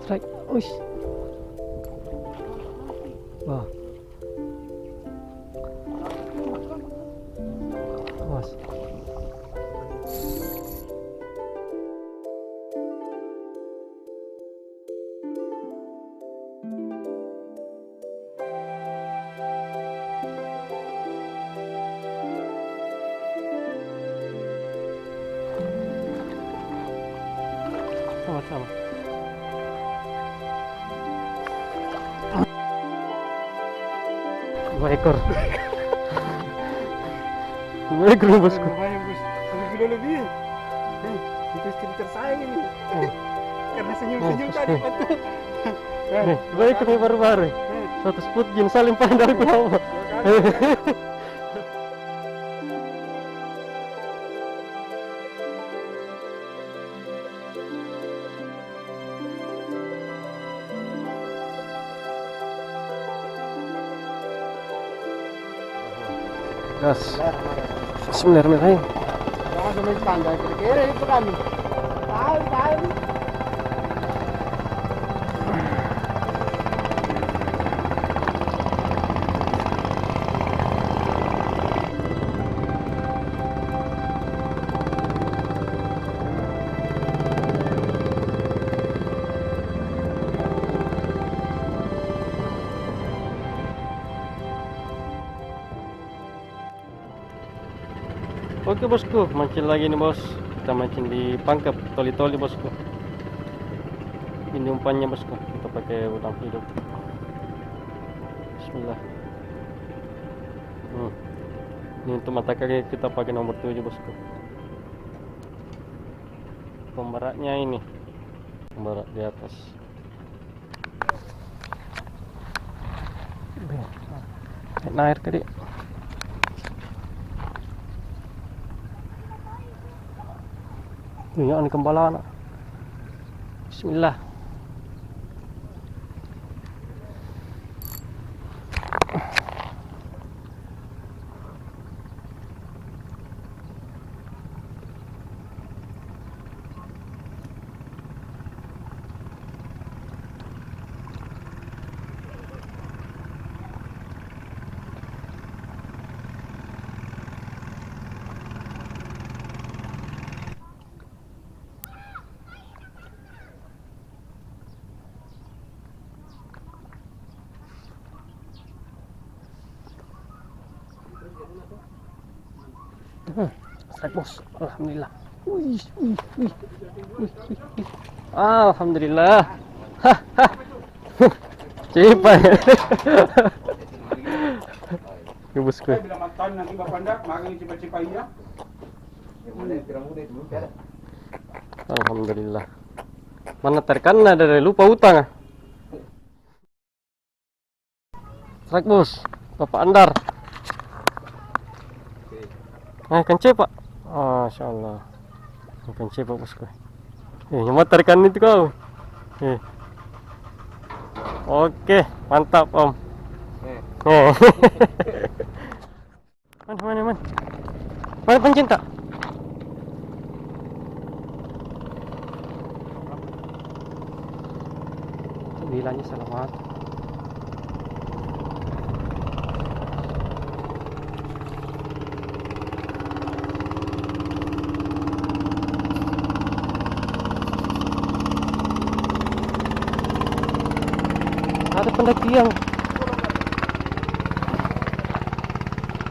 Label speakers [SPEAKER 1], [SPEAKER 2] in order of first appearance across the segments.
[SPEAKER 1] Strike. Uish. Wah. Awas. Sama-sama. Dua ekor. Dua ekor bosku.
[SPEAKER 2] Lumayan bos, 1 kilo lebih. Itu istri tersayang ini. Karena senyum-senyum tadi waktu.
[SPEAKER 1] Dua ekor nih baru-baru. Satu spot jin saling pandang ke bawah. Gas. Bismillahirrahmanirrahim.
[SPEAKER 2] Langsung main tangga kira-kira itu kan. Tahu.
[SPEAKER 1] Oke bosku, mancing lagi nih bos. Kita mancing di pangkep toli-toli bosku. Ini umpannya bosku. Kita pakai udang hidup. Bismillah. Ini untuk mata kaki kita pakai nomor 7 bosku. Pemberatnya ini, pemberat di atas. Kena air tadi. Ini kembala anak. Bismillah. Strike bos, alhamdulillah. Wih. Alhamdulillah. Cipai. Ya bosku.
[SPEAKER 2] Bila makan nanti bapak anda makan cipa-cipa iya.
[SPEAKER 1] Alhamdulillah. Mana terkena dari lupa utang. Strike bos, Bapak Andar. Ikan cepak. Masya Allah. Ikan cepak bosku. Nyemat ikan itu kau. Oke, mantap om. Mana? Mana pencinta? Bilangnya selamat. Ada pendakian.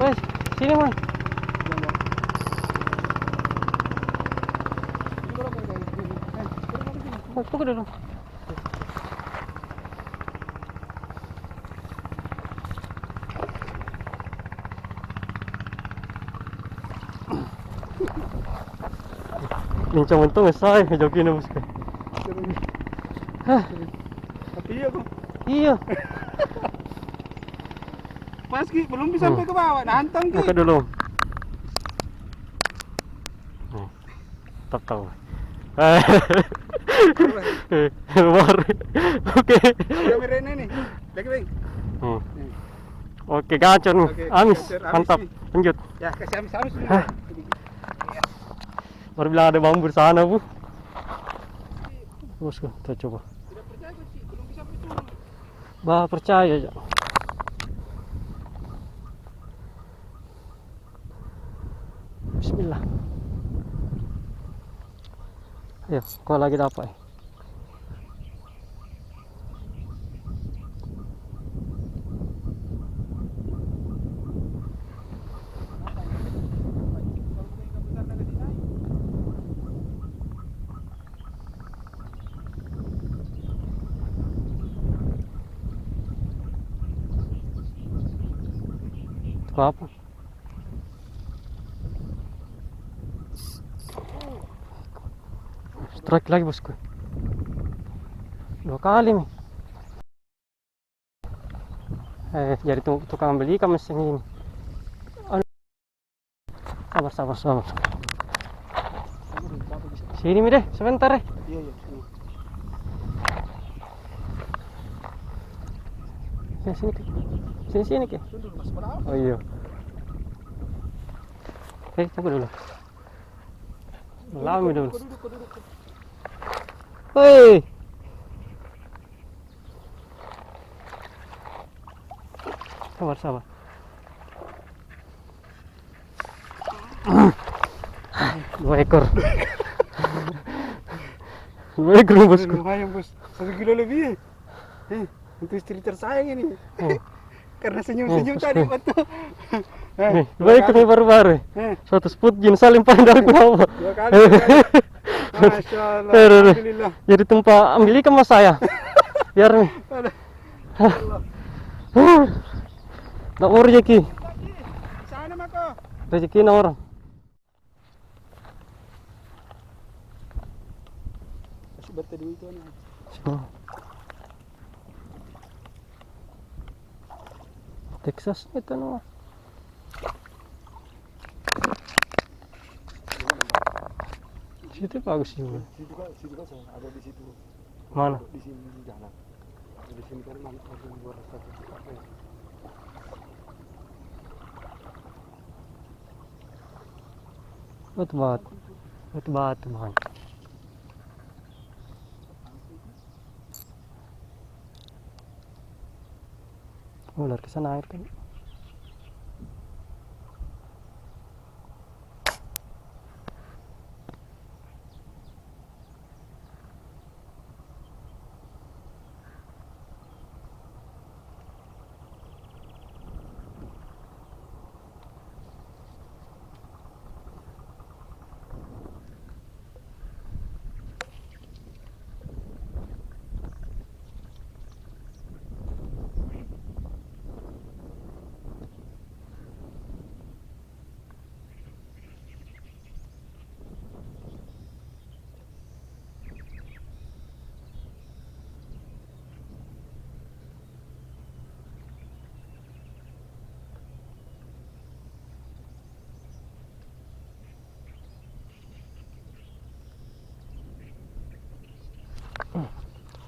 [SPEAKER 1] Wes, sini man. Tunggu dulu. Bincang untung saya jokin bosku.
[SPEAKER 2] Tapi iya kok.
[SPEAKER 1] Iya.
[SPEAKER 2] Pas Ki, belum bisa sampai ke bawah. Nantang Ki.
[SPEAKER 1] Buka dulu. Tahu. Luar. Oke.
[SPEAKER 2] Kamera ini nih. Lagi bang.
[SPEAKER 1] Oke, gacor nih.
[SPEAKER 2] Oke,
[SPEAKER 1] Amis,
[SPEAKER 2] gacor, amis
[SPEAKER 1] mantap.
[SPEAKER 2] nih.
[SPEAKER 1] Lanjut.
[SPEAKER 2] Ya, kasih amis-amis dulu.
[SPEAKER 1] Baru bilang ada bambu di sana, Bu. Bosku, kita coba.
[SPEAKER 2] Tidak percaya
[SPEAKER 1] Bah percaya aja. Bismillah. Ayo, kau lagi dapat. Kau apa? Strike lagi bosku. 2 kali nih. Jadi tukang beli ikan mesin ini. Sabar. Sini mi deh, sebentar deh.
[SPEAKER 2] Iya, iya.
[SPEAKER 1] Sini ke.
[SPEAKER 2] Tunduk, Mas, berapa?
[SPEAKER 1] Oh iya. Tunggu dulu. Lama dulu.
[SPEAKER 2] Duduk.
[SPEAKER 1] Hei. Sabar. 2 ekor. 2 ekor bosku.
[SPEAKER 2] Lumayan, Bos. 1 kilo lebih. Untuk istri tersayang ini. Karena senyum-senyum tadi waktu.
[SPEAKER 1] 2 ekor nih baru-baru. Suatu spot jin saling pandang ke bawah.
[SPEAKER 2] 2 kali. Masya Allah. Alhamdulillah.
[SPEAKER 1] Jadi tumpah ambil ikan mas saya. Biar nih. Nggak mau rezeki.
[SPEAKER 2] Sana mako.
[SPEAKER 1] Rezeki na orang.
[SPEAKER 2] Masih bertemu itu anak.
[SPEAKER 1] Texas itu no. Situ bagus juga.
[SPEAKER 2] Situ kan saya ada di situ.
[SPEAKER 1] Mana?
[SPEAKER 2] Di sini di jalan. Di sini kan langsung luar satu.
[SPEAKER 1] Batu man. Ular ke sana air kan.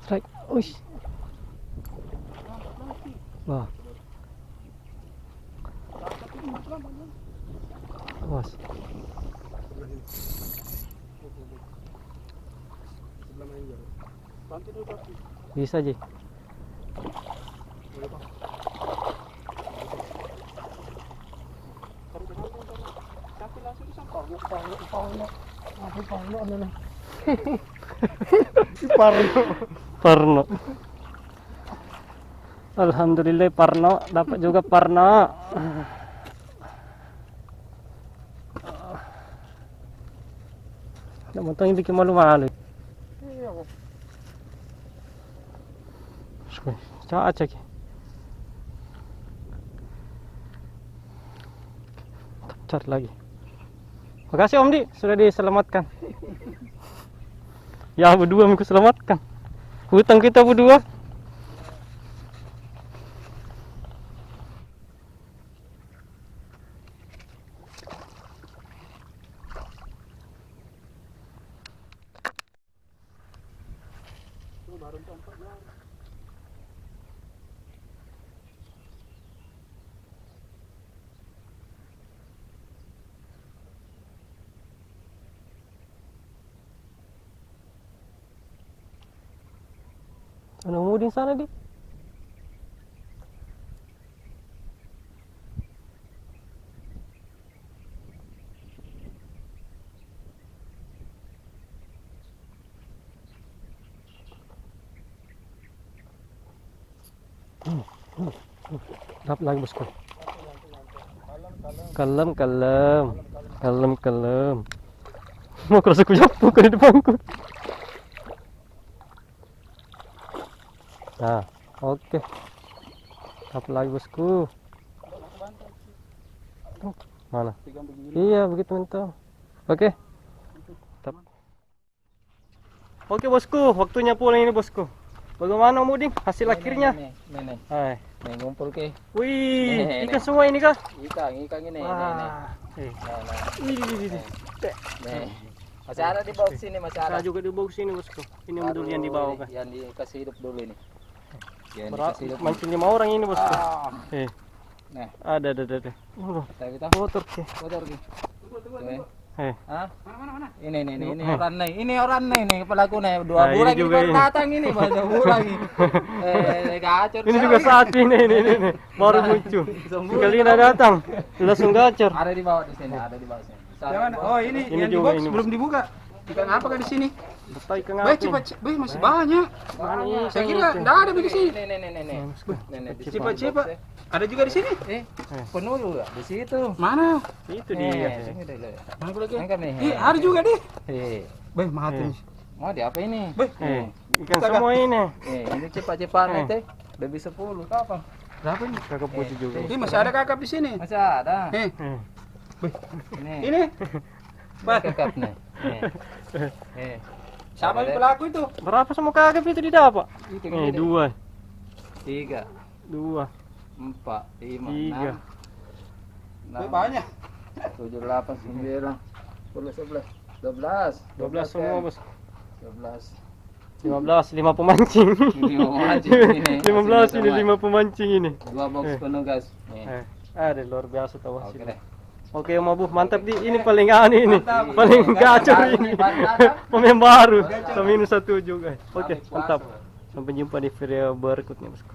[SPEAKER 1] Strike. Uish. Wah. Awas.
[SPEAKER 2] Sebelah mana ya? Bantu dulu kaki.
[SPEAKER 1] Bisa aja.
[SPEAKER 2] Boleh, Bang. Tapi langsung disampah.
[SPEAKER 1] Parno. Alhamdulillah Parno dapat juga Parno. Nak montong yang bikin malu-malu.
[SPEAKER 2] Iya, Bang.
[SPEAKER 1] Coba cek. Cat lagi. Makasih Om Di sudah diselamatkan. Ya berdua aku selamatkan. Hutang kita berdua.
[SPEAKER 2] Baru tempat ya.
[SPEAKER 1] Ada Mudin sana di. Dapat lagi bosku. Kalem, kalem. Kalem, kalem. Mau kerasa ku jatuh ke depanku. Nah, oke. Dapat lagi bosku. Mana? Iya, begitu mentah. Oke. Tap. Oke bosku, waktunya pulang ini bosku. Bagaimana Om Udin? Hasil akhirnya?
[SPEAKER 3] Nih.
[SPEAKER 1] Hai.
[SPEAKER 3] Nih ngumpul ke.
[SPEAKER 1] Wih,
[SPEAKER 3] Nih,
[SPEAKER 1] ikan semua ini kah?
[SPEAKER 3] Ikan ini.
[SPEAKER 1] Wah.
[SPEAKER 3] Nih. Nih. Masih ada di box sini, masih ada.
[SPEAKER 1] Saya juga di box ini bosku. Ini dulu yang dibawa kah?
[SPEAKER 3] Yang dikasih hidup dulu ini. Yang
[SPEAKER 1] Berat,
[SPEAKER 3] dikasih hidup.
[SPEAKER 1] mancing 5 orang ini bosku.
[SPEAKER 3] Nah,
[SPEAKER 1] Ada.
[SPEAKER 3] kita
[SPEAKER 1] Kotor ke.
[SPEAKER 3] kotor ke. Hah?
[SPEAKER 2] Mana?
[SPEAKER 3] Ini orang nih pelaku nih.
[SPEAKER 1] Nah,
[SPEAKER 3] 2 bulan
[SPEAKER 1] ini
[SPEAKER 3] ini
[SPEAKER 1] juga
[SPEAKER 3] baru
[SPEAKER 1] ini.
[SPEAKER 3] datang ini, baru bulan ini. Gacor.
[SPEAKER 1] Ini juga sapi nih. Baru muncul. Sekali ini datang, langsung gacor.
[SPEAKER 3] Ada di bawah di sini, ada di bawah sini.
[SPEAKER 2] Jangan. Oh, ini yang di
[SPEAKER 1] juga
[SPEAKER 2] box
[SPEAKER 1] ini,
[SPEAKER 2] belum dibuka. Ikan apa kan di sini?
[SPEAKER 1] Betul ikan
[SPEAKER 2] Baik,
[SPEAKER 1] api.
[SPEAKER 2] cepat. Baik, masih banyak.
[SPEAKER 1] Mana ini?
[SPEAKER 2] Saya kira enggak ada di sini.
[SPEAKER 3] Nih.
[SPEAKER 2] Cepat. Ada juga di sini.
[SPEAKER 3] Penuh juga di situ.
[SPEAKER 2] Mana?
[SPEAKER 1] Itu dia.
[SPEAKER 3] Sini dulu.
[SPEAKER 2] Mana lagi?
[SPEAKER 3] Angkat nih.
[SPEAKER 2] Ada juga deh. Baik,
[SPEAKER 1] Eh.
[SPEAKER 2] mati.
[SPEAKER 3] Mau di apa ini?
[SPEAKER 2] Baik.
[SPEAKER 1] Ikan semua ini.
[SPEAKER 3] Ini cepat-cepat nih teh. Lebih 10 kapan?
[SPEAKER 2] Berapa ini?
[SPEAKER 1] Kakak putih juga.
[SPEAKER 2] Ini masih ada kakap di sini.
[SPEAKER 3] Masih ada.
[SPEAKER 1] Eh.
[SPEAKER 3] Nih.
[SPEAKER 2] Ini.
[SPEAKER 3] Kakap nih.
[SPEAKER 2] Siapa yang pelaku itu?
[SPEAKER 1] Berapa semua kakak itu didapat?
[SPEAKER 3] Itu
[SPEAKER 1] Eh, 2.
[SPEAKER 3] 3,
[SPEAKER 1] 2.
[SPEAKER 3] 4, 5,
[SPEAKER 1] 3.
[SPEAKER 3] 6,
[SPEAKER 2] Banyak.
[SPEAKER 3] 7, 8, 9, 10, 11, 12.
[SPEAKER 1] 12 semua bos.
[SPEAKER 3] 12.
[SPEAKER 1] 15, 5 pemancing. 15 ini 5 pemancing ini.
[SPEAKER 3] 2 box penuh guys.
[SPEAKER 1] Ada luar biasa tahu
[SPEAKER 3] Oke
[SPEAKER 1] hasilnya.
[SPEAKER 3] deh.
[SPEAKER 1] Oke Om Abu, mantap di ini paling aneh ini. Paling gacor ini.
[SPEAKER 3] Mantap.
[SPEAKER 1] Pemain baru. Sama minus 1 juga. Oke, mantap. Sampai jumpa di video berikutnya bosku.